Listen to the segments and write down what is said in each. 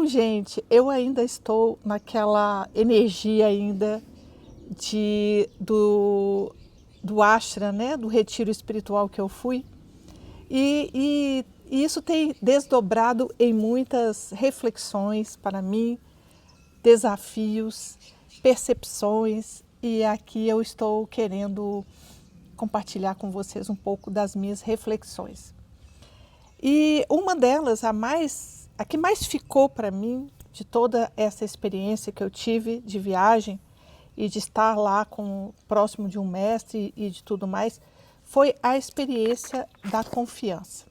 Então, gente, eu ainda estou naquela energia ainda do ashram, né? Do retiro espiritual que eu fui. E isso tem desdobrado em muitas reflexões para mim, desafios, percepções, e aqui eu estou querendo compartilhar com vocês um pouco das minhas reflexões. E uma delas, a que mais ficou para mim de toda essa experiência que eu tive de viagem e de estar lá próximo de um mestre e de tudo mais, foi a experiência da confiança.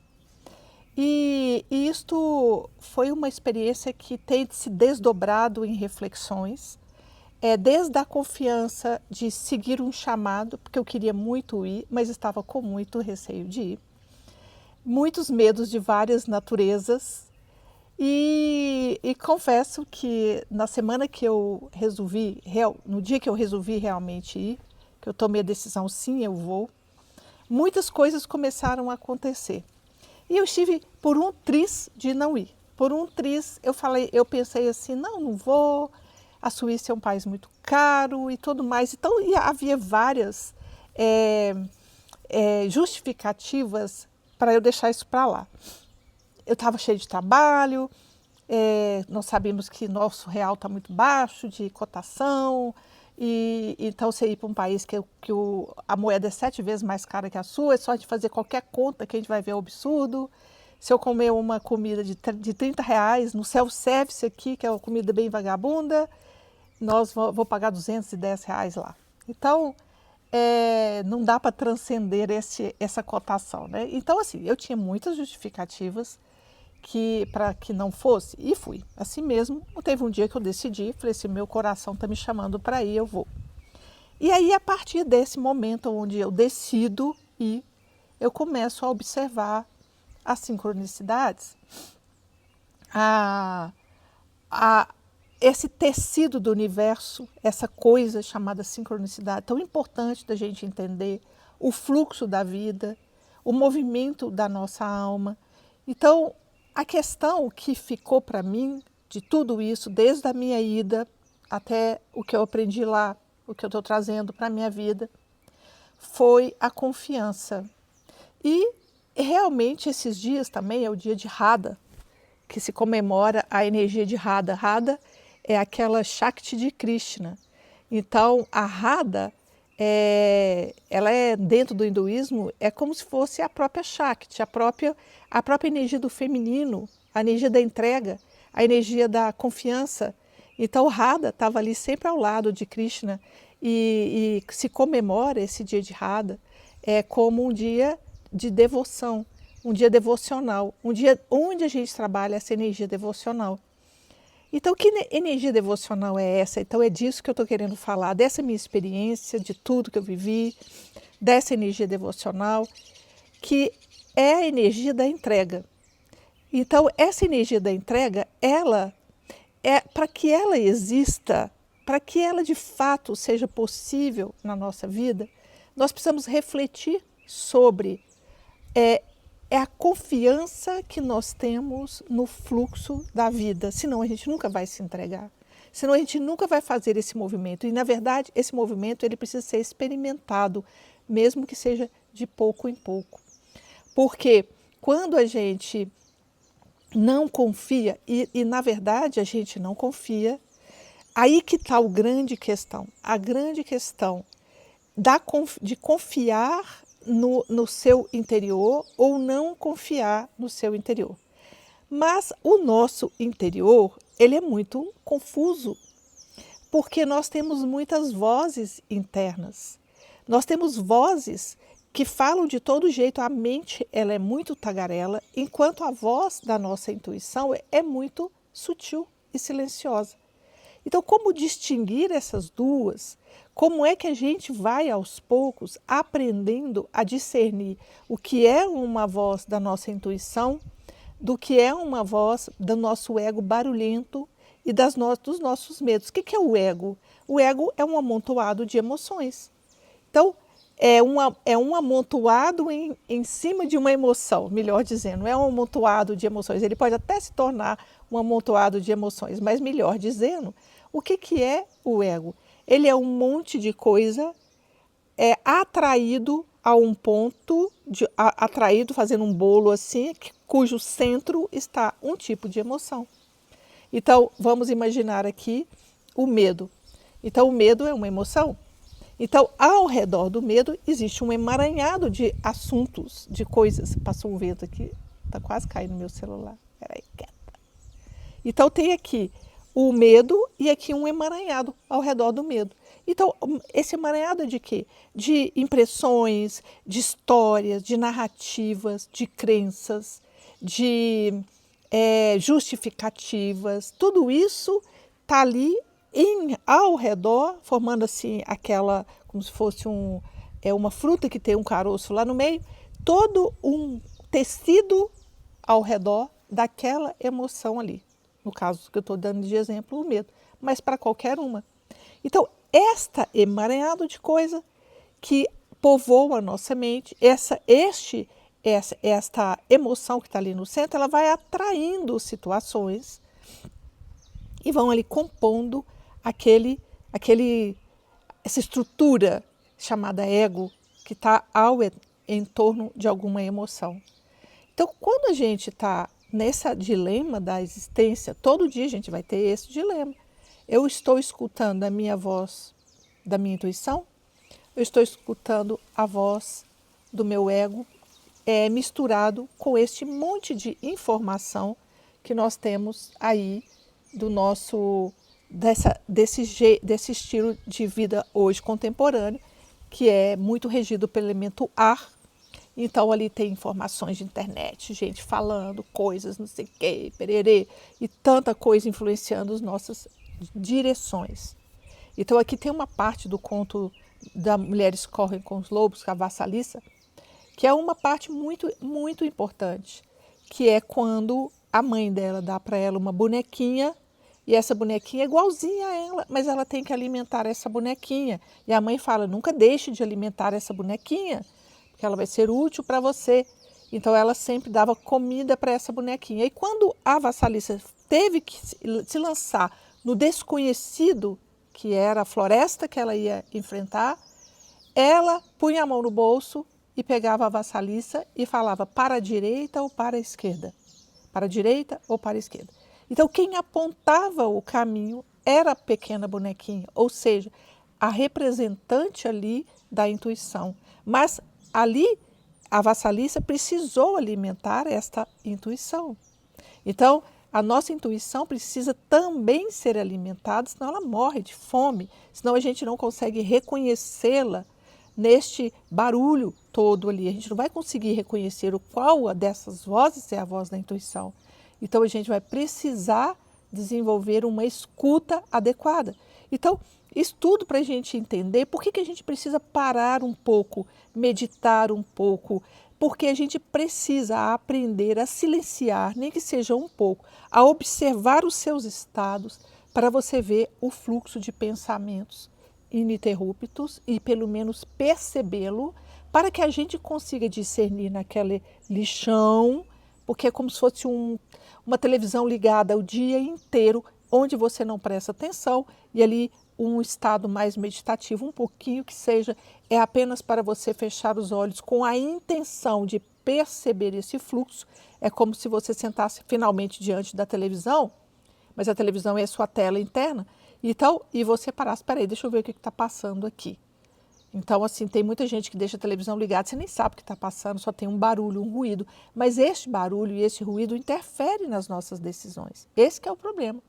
E isto foi uma experiência que tem se desdobrado em reflexões, desde a confiança de seguir um chamado, porque eu queria muito ir, mas estava com muito receio de ir. Muitos medos de várias naturezas e confesso que na semana que eu resolvi, no dia que eu resolvi realmente ir, que eu tomei a decisão, sim, eu vou, muitas coisas começaram a acontecer. E eu estive por um triz de não ir. Por um triz eu pensei assim, não vou, a Suíça é um país muito caro e tudo mais. Então havia várias justificativas para eu deixar isso para lá. Eu estava cheio de trabalho, nós sabemos que nosso real está muito baixo de cotação, e então você ir para um país que a moeda é 7 vezes mais cara que a sua, é só de fazer qualquer conta que a gente vai ver o absurdo. Se eu comer uma comida de R$ 30 no self-service aqui, que é uma comida bem vagabunda, vou pagar R$ 210 lá. Então, não dá para transcender essa cotação, né? Então, assim, eu tinha muitas justificativas para que não fosse, e fui. Assim mesmo, teve um dia que eu decidi, falei assim, meu coração está me chamando para ir, eu vou. E aí, a partir desse momento onde eu decido ir, eu começo a observar as sincronicidades, esse tecido do universo, essa coisa chamada sincronicidade, tão importante da gente entender o fluxo da vida, o movimento da nossa alma. Então, a questão que ficou para mim de tudo isso, desde a minha ida até o que eu aprendi lá, o que eu estou trazendo para a minha vida, foi a confiança. E realmente esses dias também é o dia de Radha, que se comemora a energia de Radha. Radha é aquela Shakti de Krishna. Então, a Radha, ela é, dentro do hinduísmo, é como se fosse a própria Shakti, a própria energia do feminino, a energia da entrega, a energia da confiança. Então, Radha estava ali sempre ao lado de Krishna e se comemora esse dia de Radha como um dia de devoção, um dia devocional, um dia onde a gente trabalha essa energia devocional. Então, que energia devocional é essa? Então, é disso que eu estou querendo falar, dessa minha experiência, de tudo que eu vivi, dessa energia devocional, que é a energia da entrega. Então, essa energia da entrega, para que ela exista, para que ela de fato seja possível na nossa vida, nós precisamos refletir sobre a confiança que nós temos no fluxo da vida, senão a gente nunca vai se entregar, senão a gente nunca vai fazer esse movimento. E, na verdade, esse movimento ele precisa ser experimentado, mesmo que seja de pouco em pouco. Porque quando a gente não confia, e na verdade a gente não confia, aí que está a grande questão de confiar no seu interior ou não confiar no seu interior. Mas o nosso interior, ele é muito confuso, porque nós temos muitas vozes internas. Nós temos vozes que falam de todo jeito, a mente ela é muito tagarela, enquanto a voz da nossa intuição é muito sutil e silenciosa. Então, como distinguir essas duas? Como é que a gente vai, aos poucos, aprendendo a discernir o que é uma voz da nossa intuição, do que é uma voz do nosso ego barulhento e dos nossos medos? O que é o ego? O ego é um amontoado de emoções. Então, é um amontoado em cima de uma emoção, melhor dizendo, é um amontoado de emoções. Ele pode até se tornar um amontoado de emoções, mas melhor dizendo, o que é o ego? Ele é um monte de coisa atraído a um ponto, atraído fazendo um bolo assim, cujo centro está um tipo de emoção. Então, vamos imaginar aqui o medo. Então, o medo é uma emoção. Então, ao redor do medo, existe um emaranhado de assuntos, de coisas. Passou um vento aqui, está quase caindo no meu celular. Peraí, quieta. Então, tem aqui o medo e aqui um emaranhado ao redor do medo. Então, esse emaranhado é de quê? De impressões, de histórias, de narrativas, de crenças, de justificativas. Tudo isso está ali ao redor, formando assim aquela, como se fosse uma fruta que tem um caroço lá no meio, todo um tecido ao redor daquela emoção ali. No caso que eu estou dando de exemplo, o medo, mas para qualquer uma. Então, esta emaranhado de coisa que povoa a nossa mente, esta emoção que está ali no centro, ela vai atraindo situações e vão ali compondo essa estrutura chamada ego que está em torno de alguma emoção. Então, quando a gente está nesse dilema da existência, todo dia a gente vai ter esse dilema. Eu estou escutando a minha voz da minha intuição, eu estou escutando a voz do meu ego, misturado com este monte de informação que nós temos aí do desse estilo de vida hoje contemporâneo, que é muito regido pelo elemento ar. Então, ali tem informações de internet, gente falando coisas, não sei o quê, pererê, e tanta coisa influenciando as nossas direções. Então, aqui tem uma parte do conto da Mulheres Correm com os Lobos, com a vassalissa, que é uma parte muito, muito importante, que é quando a mãe dela dá para ela uma bonequinha, e essa bonequinha é igualzinha a ela, mas ela tem que alimentar essa bonequinha. E a mãe fala, nunca deixe de alimentar essa bonequinha, porque ela vai ser útil para você. Então, ela sempre dava comida para essa bonequinha. E quando a vassalissa teve que se lançar no desconhecido, que era a floresta que ela ia enfrentar, ela punha a mão no bolso e pegava a vassalissa e falava para a direita ou para a esquerda. Para a direita ou para a esquerda. Então, quem apontava o caminho era a pequena bonequinha, ou seja, a representante ali da intuição. Mas ali, a vassalissa precisou alimentar esta intuição. Então, a nossa intuição precisa também ser alimentada, senão ela morre de fome, senão a gente não consegue reconhecê-la neste barulho todo ali. A gente não vai conseguir reconhecer qual dessas vozes é a voz da intuição. Então, a gente vai precisar desenvolver uma escuta adequada. Então, isso tudo para a gente entender por que a gente precisa parar um pouco, meditar um pouco, porque a gente precisa aprender a silenciar, nem que seja um pouco, a observar os seus estados para você ver o fluxo de pensamentos ininterruptos e pelo menos percebê-lo para que a gente consiga discernir naquele lixão, porque é como se fosse uma televisão ligada o dia inteiro, onde você não presta atenção e ali um estado mais meditativo, um pouquinho que seja, é apenas para você fechar os olhos com a intenção de perceber esse fluxo. É como se você sentasse finalmente diante da televisão, mas a televisão é a sua tela interna, então, e você parasse, peraí, deixa eu ver o que está passando aqui. Então, assim, tem muita gente que deixa a televisão ligada, você nem sabe o que está passando, só tem um barulho, um ruído. Mas este barulho e esse ruído interferem nas nossas decisões. Esse que é o problema.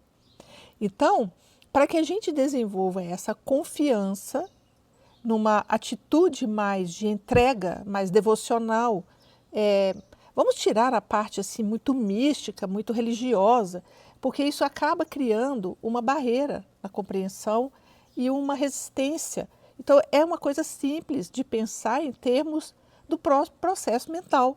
Então, para que a gente desenvolva essa confiança numa atitude mais de entrega, mais devocional, vamos tirar a parte assim muito mística, muito religiosa, porque isso acaba criando uma barreira na compreensão e uma resistência. Então, é uma coisa simples de pensar em termos do processo mental.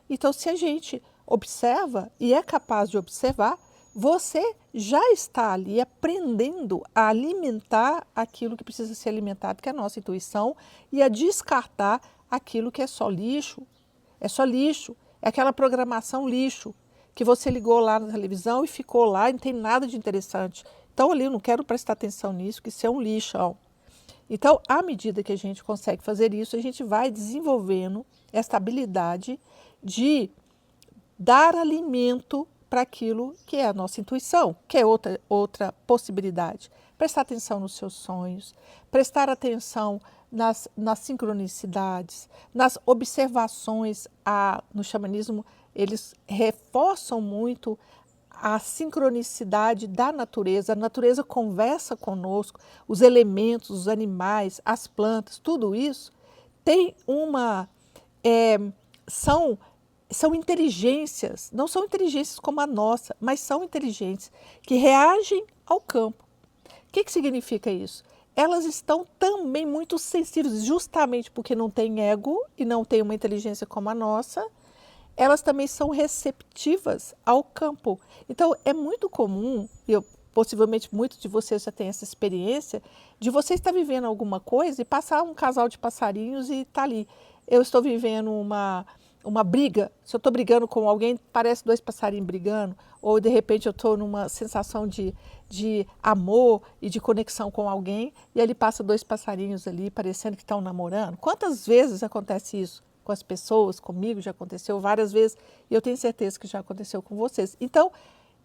Então, se a gente observa e é capaz de observar, você já está ali aprendendo a alimentar aquilo que precisa ser alimentado, que é a nossa intuição, e a descartar aquilo que é só lixo. É só lixo, é aquela programação lixo, que você ligou lá na televisão e ficou lá e não tem nada de interessante. Então ali eu não quero prestar atenção nisso, que isso é um lixão. Então, à medida que a gente consegue fazer isso, a gente vai desenvolvendo essa habilidade de dar alimento para aquilo que é a nossa intuição, que é outra possibilidade. Prestar atenção nos seus sonhos, prestar atenção nas sincronicidades, nas observações. No xamanismo, eles reforçam muito a sincronicidade da natureza. A natureza conversa conosco, os elementos, os animais, as plantas, tudo isso tem são inteligências, não são inteligências como a nossa, mas são inteligências que reagem ao campo. O que significa isso? Elas estão também muito sensíveis, justamente porque não tem ego e não tem uma inteligência como a nossa, elas também são receptivas ao campo. Então, é muito comum, possivelmente muitos de vocês já têm essa experiência, de você estar vivendo alguma coisa e passar um casal de passarinhos e está ali. Eu estou vivendo uma briga, se eu estou brigando com alguém, parece dois passarinhos brigando, ou de repente eu estou numa sensação de amor e de conexão com alguém, e ali passa dois passarinhos ali, parecendo que estão namorando. Quantas vezes acontece isso com as pessoas, comigo já aconteceu várias vezes, e eu tenho certeza que já aconteceu com vocês. Então,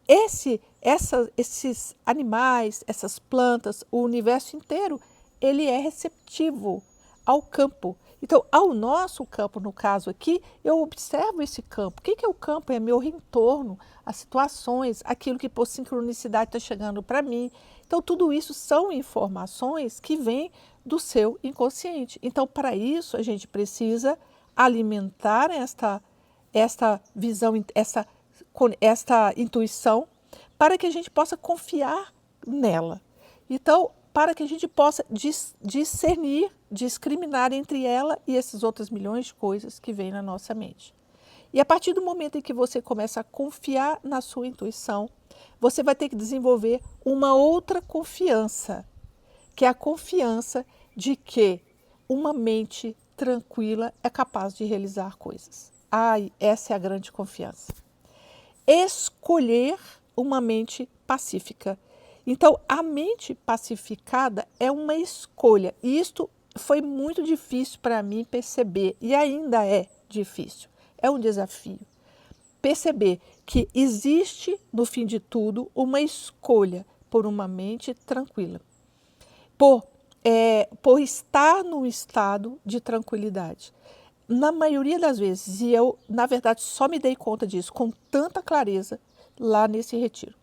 esses animais, essas plantas, o universo inteiro, ele é receptivo ao campo. Então, ao nosso campo, no caso aqui, eu observo esse campo. O que é o campo? É meu entorno, as situações, aquilo que por sincronicidade está chegando para mim. Então, tudo isso são informações que vêm do seu inconsciente. Então, para isso, a gente precisa alimentar esta visão, esta intuição, para que a gente possa confiar nela. Então, para que a gente possa discernir, discriminar entre ela e esses outros milhões de coisas que vêm na nossa mente. E a partir do momento em que você começa a confiar na sua intuição, você vai ter que desenvolver uma outra confiança, que é a confiança de que uma mente tranquila é capaz de realizar coisas. Essa é a grande confiança. Escolher uma mente pacífica. Então, a mente pacificada é uma escolha. E isto foi muito difícil para mim perceber, e ainda é difícil. É um desafio. Perceber que existe, no fim de tudo, uma escolha por uma mente tranquila. Por estar num estado de tranquilidade. Na maioria das vezes, e eu, na verdade, só me dei conta disso com tanta clareza lá nesse retiro.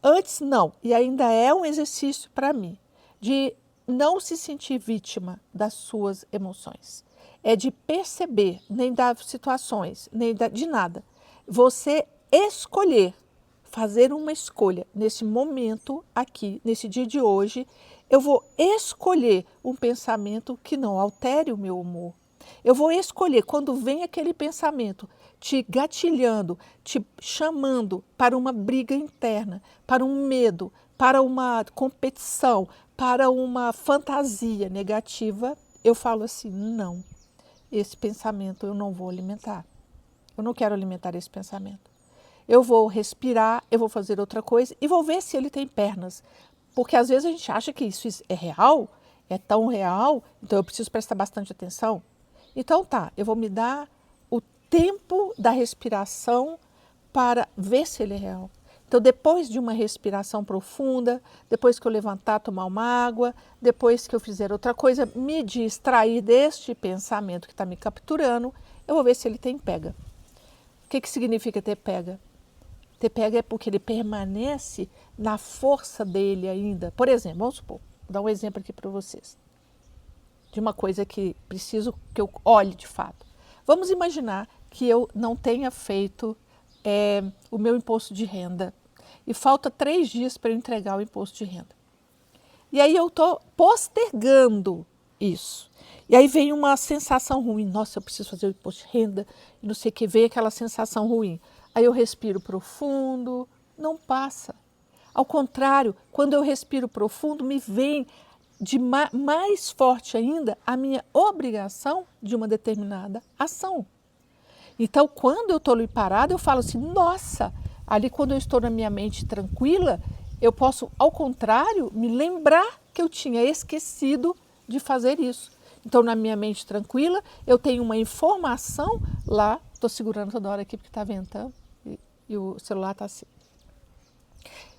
Antes, não, e ainda é um exercício para mim, de não se sentir vítima das suas emoções. É de perceber, nem das situações, nem de nada. Você escolher, fazer uma escolha nesse momento aqui, nesse dia de hoje, eu vou escolher um pensamento que não altere o meu humor. Eu vou escolher, quando vem aquele pensamento te gatilhando, te chamando para uma briga interna, para um medo, para uma competição, para uma fantasia negativa, eu falo assim, não, esse pensamento eu não vou alimentar. Eu não quero alimentar esse pensamento. Eu vou respirar, eu vou fazer outra coisa e vou ver se ele tem pernas. Porque às vezes a gente acha que isso é real, é tão real, então eu preciso prestar bastante atenção. Então tá, eu vou me dar o tempo da respiração para ver se ele é real. Então depois de uma respiração profunda, depois que eu levantar, tomar uma água, depois que eu fizer outra coisa, me distrair deste pensamento que está me capturando, eu vou ver se ele tem pega. O que significa ter pega? Ter pega é porque ele permanece na força dele ainda. Por exemplo, vamos supor, vou dar um exemplo aqui para vocês, de uma coisa que preciso que eu olhe de fato. Vamos imaginar que eu não tenha feito o meu imposto de renda e falta 3 dias para eu entregar o imposto de renda. E aí eu estou postergando isso. E aí vem uma sensação ruim. Nossa, eu preciso fazer o imposto de renda e não sei o que, vem aquela sensação ruim. Aí eu respiro profundo, não passa. Ao contrário, quando eu respiro profundo, me vem mais forte ainda a minha obrigação de uma determinada ação. Então, quando eu estou ali parada, eu falo assim, nossa, ali quando eu estou na minha mente tranquila, eu posso, ao contrário, me lembrar que eu tinha esquecido de fazer isso. Então, na minha mente tranquila, eu tenho uma informação lá, estou segurando toda hora aqui porque está ventando e o celular está assim.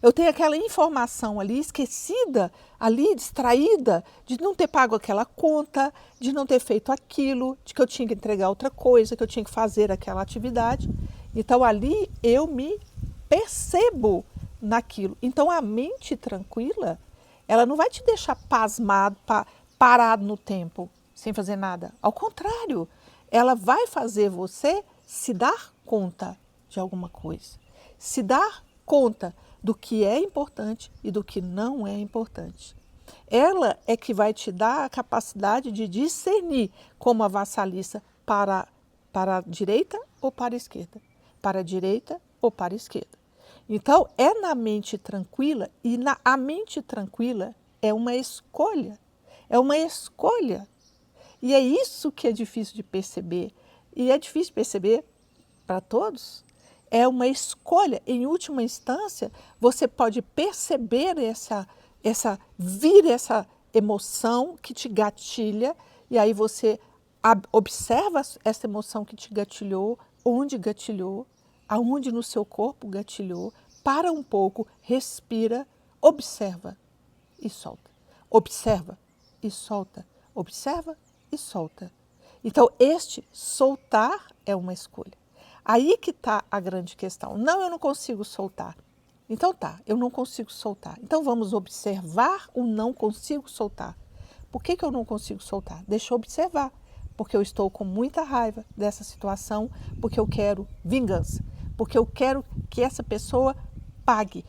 Eu tenho aquela informação ali esquecida, ali distraída, de não ter pago aquela conta, de não ter feito aquilo, de que eu tinha que entregar outra coisa, que eu tinha que fazer aquela atividade. Então ali eu me percebo naquilo. Então a mente tranquila, ela não vai te deixar pasmado, parado no tempo, sem fazer nada. Ao contrário, ela vai fazer você se dar conta de alguma coisa, se dar conta do que é importante e do que não é importante. Ela é que vai te dar a capacidade de discernir como a vassalissa para a direita ou para a esquerda, para a direita ou para a esquerda. Então, é na mente tranquila, e a mente tranquila é uma escolha. É uma escolha. E é isso que é difícil de perceber. E é difícil perceber para todos. É uma escolha. Em última instância, você pode perceber essa emoção que te gatilha, e aí você observa essa emoção que te gatilhou, onde gatilhou, aonde no seu corpo gatilhou, para um pouco, respira, observa e solta. Observa e solta. Observa e solta. Então, este soltar é uma escolha. Aí que está a grande questão. Não, eu não consigo soltar. Então tá, eu não consigo soltar. Então vamos observar o não consigo soltar. Por que eu não consigo soltar? Deixa eu observar. Porque eu estou com muita raiva dessa situação, porque eu quero vingança, porque eu quero que essa pessoa pague.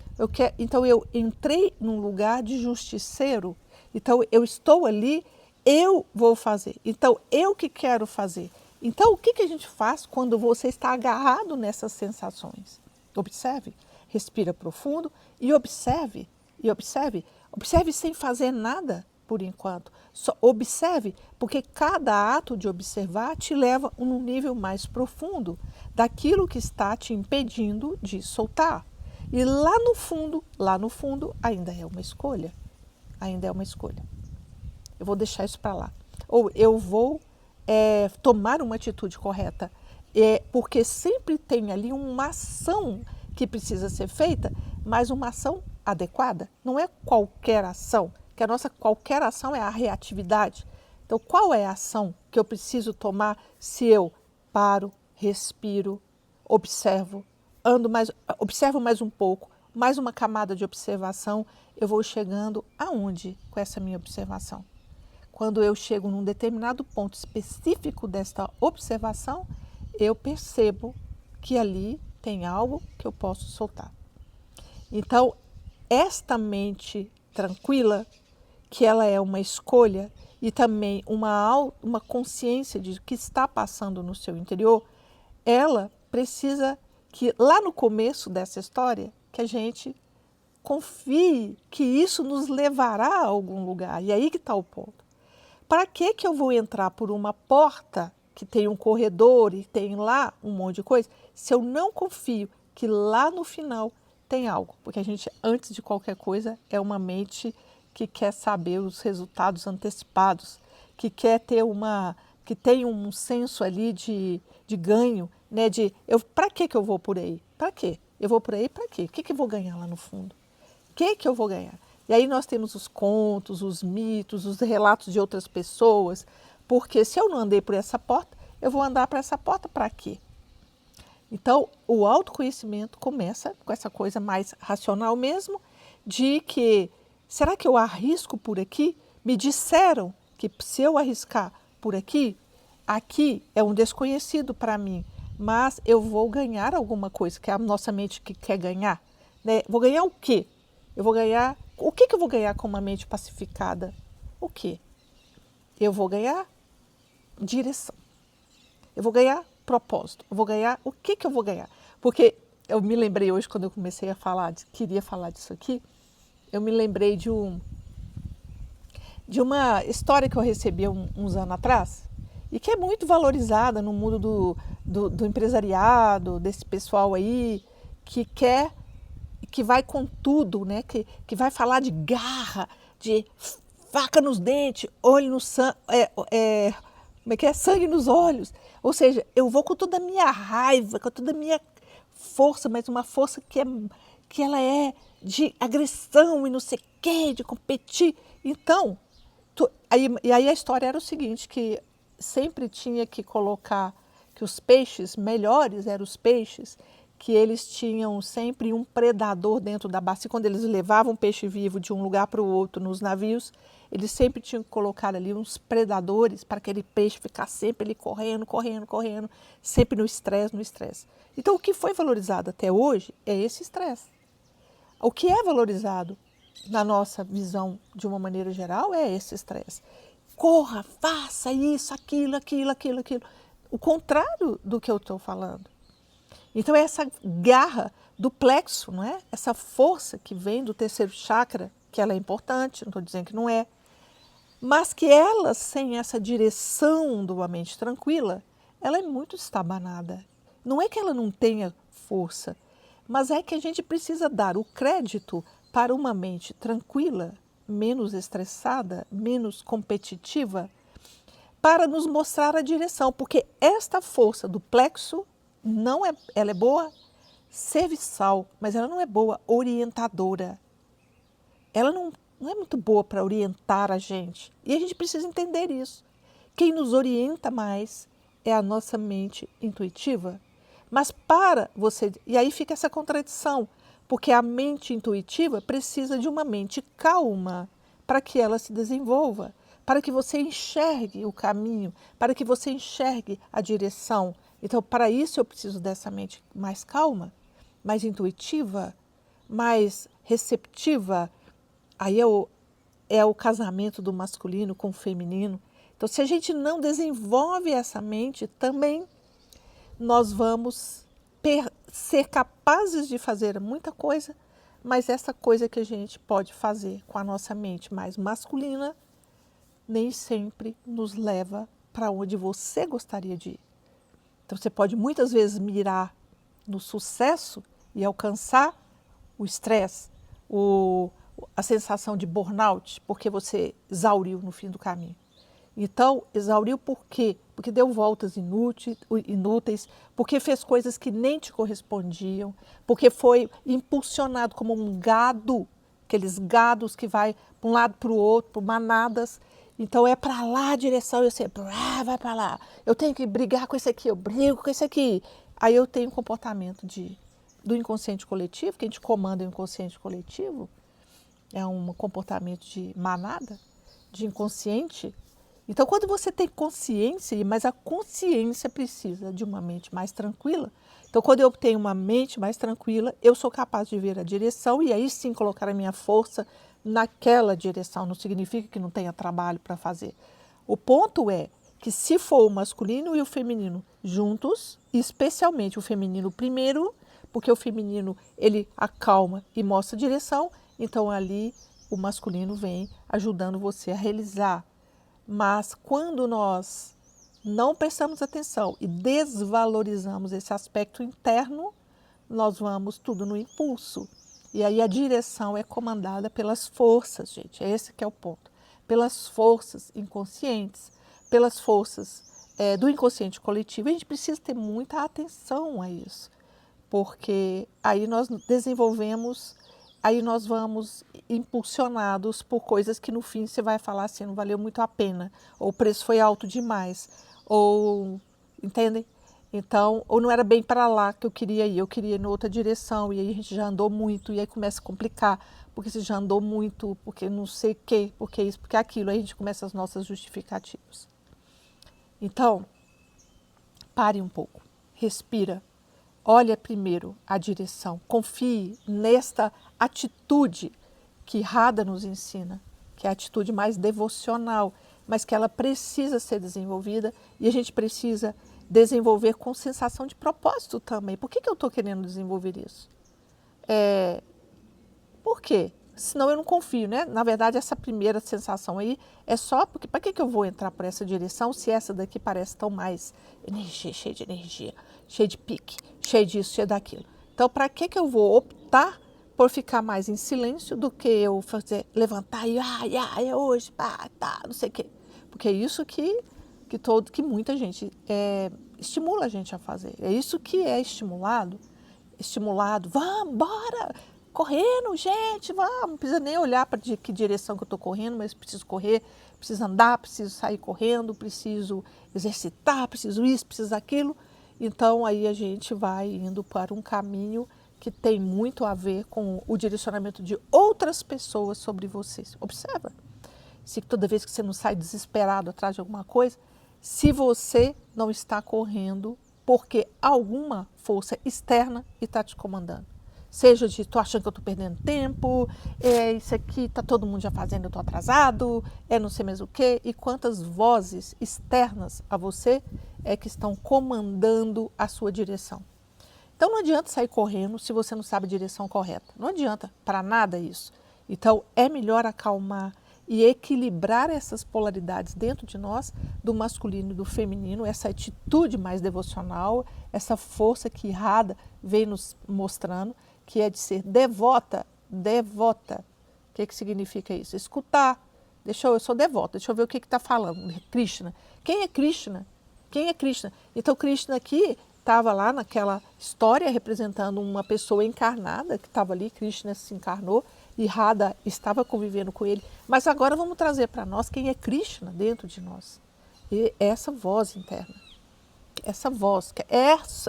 Então eu entrei num lugar de justiceiro. Então eu estou ali, eu vou fazer. Então eu que quero fazer. Então o que a gente faz quando você está agarrado nessas sensações? Observe. Respira profundo e observe, observe sem fazer nada por enquanto. Só observe, porque cada ato de observar te leva a um nível mais profundo daquilo que está te impedindo de soltar. E lá no fundo, ainda é uma escolha. Ainda é uma escolha. Eu vou deixar isso para lá. Ou eu vou tomar uma atitude correta. Porque sempre tem ali uma ação que precisa ser feita, mas uma ação adequada. Não é qualquer ação, que a nossa qualquer ação é a reatividade. Então, qual é a ação que eu preciso tomar se eu paro, respiro, observo, observo mais um pouco, mais uma camada de observação, eu vou chegando aonde com essa minha observação? Quando eu chego num determinado ponto específico desta observação, eu percebo que ali tem algo que eu posso soltar. Então, esta mente tranquila, que ela é uma escolha e também uma consciência de que está passando no seu interior, ela precisa que lá no começo dessa história, que a gente confie que isso nos levará a algum lugar. E aí que está o ponto. Para que eu vou entrar por uma porta que tem um corredor e tem lá um monte de coisa, se eu não confio que lá no final tem algo? Porque a gente, antes de qualquer coisa, é uma mente que quer saber os resultados antecipados, que quer ter que tem um senso ali de ganho, né? Para que eu vou por aí? Para quê? Eu vou por aí para quê? O que eu vou ganhar lá no fundo? O que eu vou ganhar? E aí nós temos os contos, os mitos, os relatos de outras pessoas, porque se eu não andei por essa porta, eu vou andar para essa porta para quê? Então, o autoconhecimento começa com essa coisa mais racional mesmo, de que, será que eu arrisco por aqui? Me disseram que se eu arriscar por aqui, aqui é um desconhecido para mim, mas eu vou ganhar alguma coisa, que é a nossa mente que quer ganhar. Né? Vou ganhar o quê? Eu vou ganhar... O que eu vou ganhar com uma mente pacificada? O quê? Eu vou ganhar direção. Eu vou ganhar propósito. Eu vou ganhar... O que eu vou ganhar? Porque eu me lembrei hoje, quando eu comecei a falar, queria falar disso aqui, eu me lembrei de uma história que eu recebi uns anos atrás e que é muito valorizada no mundo do empresariado, desse pessoal aí que quer, que vai com tudo, né? Que vai falar de garra, de faca nos dentes, olho no sangue, como é que é? Sangue nos olhos. Ou seja, eu vou com toda a minha raiva, com toda a minha força, mas uma força que ela é de agressão e não sei o quê, de competir. Então, e aí a história era o seguinte, que sempre tinha que colocar que os peixes melhores eram os peixes que eles tinham sempre um predador dentro da bacia. Quando eles levavam peixe vivo de um lugar para o outro nos navios, eles sempre tinham que colocar ali uns predadores para aquele peixe ficar sempre ali correndo, correndo, correndo, sempre no estresse, no estresse. Então o que foi valorizado até hoje é esse estresse. O que é valorizado na nossa visão de uma maneira geral é esse estresse. Corra, faça isso, aquilo, aquilo, aquilo, aquilo. O contrário do que eu estou falando. Então é essa garra do plexo, não é? Essa força que vem do terceiro chakra, que ela é importante, não estou dizendo que não é, mas que ela, sem essa direção de uma mente tranquila, ela é muito estabanada. Não é que ela não tenha força, mas é que a gente precisa dar o crédito para uma mente tranquila, menos estressada, menos competitiva, para nos mostrar a direção, porque esta força do plexo não é, ela é boa serviçal, mas ela não é boa orientadora. Ela não é muito boa para orientar a gente. E a gente precisa entender isso. Quem nos orienta mais é a nossa mente intuitiva. Mas para você... E aí fica essa contradição, porque a mente intuitiva precisa de uma mente calma para que ela se desenvolva, para que você enxergue o caminho, para que você enxergue a direção. Então, para isso eu preciso dessa mente mais calma, mais intuitiva, mais receptiva. Aí é o casamento do masculino com o feminino. Então, se a gente não desenvolve essa mente, também nós vamos ser capazes de fazer muita coisa, mas essa coisa que a gente pode fazer com a nossa mente mais masculina nem sempre nos leva para onde você gostaria de ir. Então, você pode muitas vezes mirar no sucesso e alcançar o estresse, a sensação de burnout, porque você exauriu no fim do caminho. Então, exauriu por quê? Porque deu voltas inúteis, porque fez coisas que nem te correspondiam, porque foi impulsionado como um gado, aqueles gados que vai para um lado para o outro, por manadas. Então é para lá a direção, eu sei, vai para lá. Eu tenho que brigar com esse aqui, eu brigo com esse aqui. Aí eu tenho um comportamento do inconsciente coletivo, que a gente comanda o inconsciente coletivo, é um comportamento de manada, de inconsciente. Então, quando você tem consciência, mas a consciência precisa de uma mente mais tranquila. Então, quando eu tenho uma mente mais tranquila, eu sou capaz de ver a direção e aí sim colocar a minha força naquela direção. Não significa que não tenha trabalho para fazer. O ponto é que se for o masculino e o feminino juntos, especialmente o feminino primeiro, porque o feminino ele acalma e mostra a direção, então ali o masculino vem ajudando você a realizar. Mas quando nós não prestamos atenção e desvalorizamos esse aspecto interno, nós vamos tudo no impulso. E aí a direção é comandada pelas forças, gente, esse que é o ponto. Pelas forças inconscientes, pelas forças do inconsciente coletivo. A gente precisa ter muita atenção a isso, porque aí nós desenvolvemos, aí nós vamos impulsionados por coisas que no fim você vai falar assim, não valeu muito a pena, ou o preço foi alto demais, ou, entendem? Então, ou não era bem para lá que eu queria ir em outra direção, e aí a gente já andou muito, e aí começa a complicar, porque você já andou muito, porque não sei o quê, porque isso, porque aquilo, aí a gente começa as nossas justificativas. Então, pare um pouco, respira, olha primeiro a direção, confie nesta atitude que Radha nos ensina, que é a atitude mais devocional, mas que ela precisa ser desenvolvida e a gente precisa desenvolver com sensação de propósito também. Por que eu estou querendo desenvolver isso? Por quê? Senão eu não confio, né? Na verdade, essa primeira sensação aí é só porque, para que eu vou entrar por essa direção se essa daqui parece tão mais cheia de energia, cheia de pique, cheia disso, cheia daquilo. Então, para que eu vou optar por ficar mais em silêncio do que eu fazer, levantar e, é hoje, pá, tá, não sei o quê. Porque é isso que muita gente estimula a gente a fazer. É isso que é estimulado, vamos, bora! Correndo, gente, vamos, não precisa nem olhar para que direção que eu estou correndo, mas preciso correr, preciso andar, preciso sair correndo, preciso exercitar, preciso isso, preciso aquilo. Então, aí a gente vai indo para um caminho que tem muito a ver com o direcionamento de outras pessoas sobre vocês. Observa, se toda vez que você não sai desesperado atrás de alguma coisa, se você não está correndo porque alguma força externa está te comandando. Seja de, tô achando que eu tô perdendo tempo, isso aqui tá todo mundo já fazendo, eu tô atrasado, não sei mais o quê. E quantas vozes externas a você que estão comandando a sua direção. Então não adianta sair correndo se você não sabe a direção correta. Não adianta para nada isso. Então é melhor acalmar e equilibrar essas polaridades dentro de nós, do masculino e do feminino, essa atitude mais devocional, essa força que Radha vem nos mostrando, que é de ser devota. O que significa isso? Escutar. Eu sou devota, deixa eu ver o que está falando. Krishna. Quem é Krishna? Quem é Krishna? Então, Krishna aqui estava lá naquela história representando uma pessoa encarnada que estava ali, Krishna se encarnou e Radha estava convivendo com ele. Mas agora vamos trazer para nós quem é Krishna dentro de nós. E essa voz interna. Essa voz,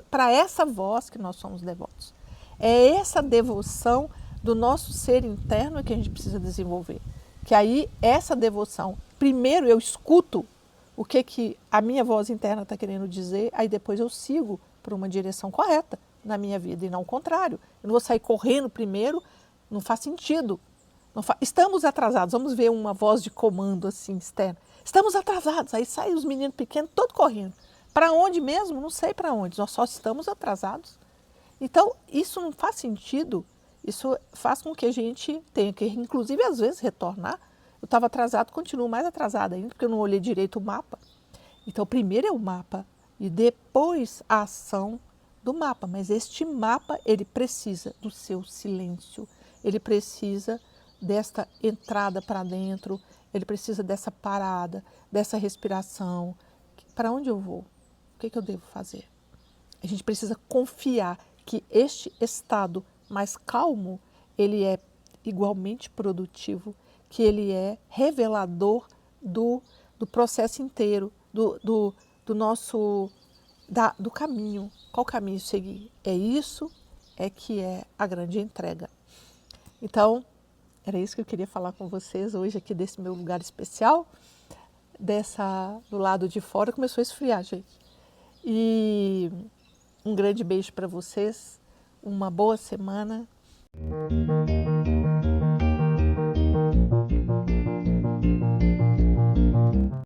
para essa voz que nós somos devotos. É essa devoção do nosso ser interno que a gente precisa desenvolver. Que aí, essa devoção, primeiro eu escuto o que a minha voz interna está querendo dizer, aí depois eu sigo por uma direção correta na minha vida e não o contrário. Eu não vou sair correndo primeiro, não faz sentido. Estamos atrasados, vamos ver uma voz de comando assim externa. Estamos atrasados, aí saem os meninos pequenos todos correndo. Para onde mesmo? Não sei para onde, nós só estamos atrasados. Então, isso não faz sentido, isso faz com que a gente tenha que, inclusive, às vezes, retornar. Eu estava atrasado, continuo mais atrasada ainda, porque eu não olhei direito o mapa. Então, primeiro é o mapa e depois a ação do mapa. Mas este mapa, ele precisa do seu silêncio, ele precisa desta entrada para dentro, ele precisa dessa parada, dessa respiração. Para onde eu vou? O que eu devo fazer? A gente precisa confiar que este estado mais calmo, ele é igualmente produtivo, que ele é revelador do processo inteiro, do caminho. Qual caminho seguir? É que é a grande entrega. Então, era isso que eu queria falar com vocês hoje aqui desse meu lugar especial, do lado de fora. Começou a esfriar, gente. E um grande beijo para vocês, uma boa semana.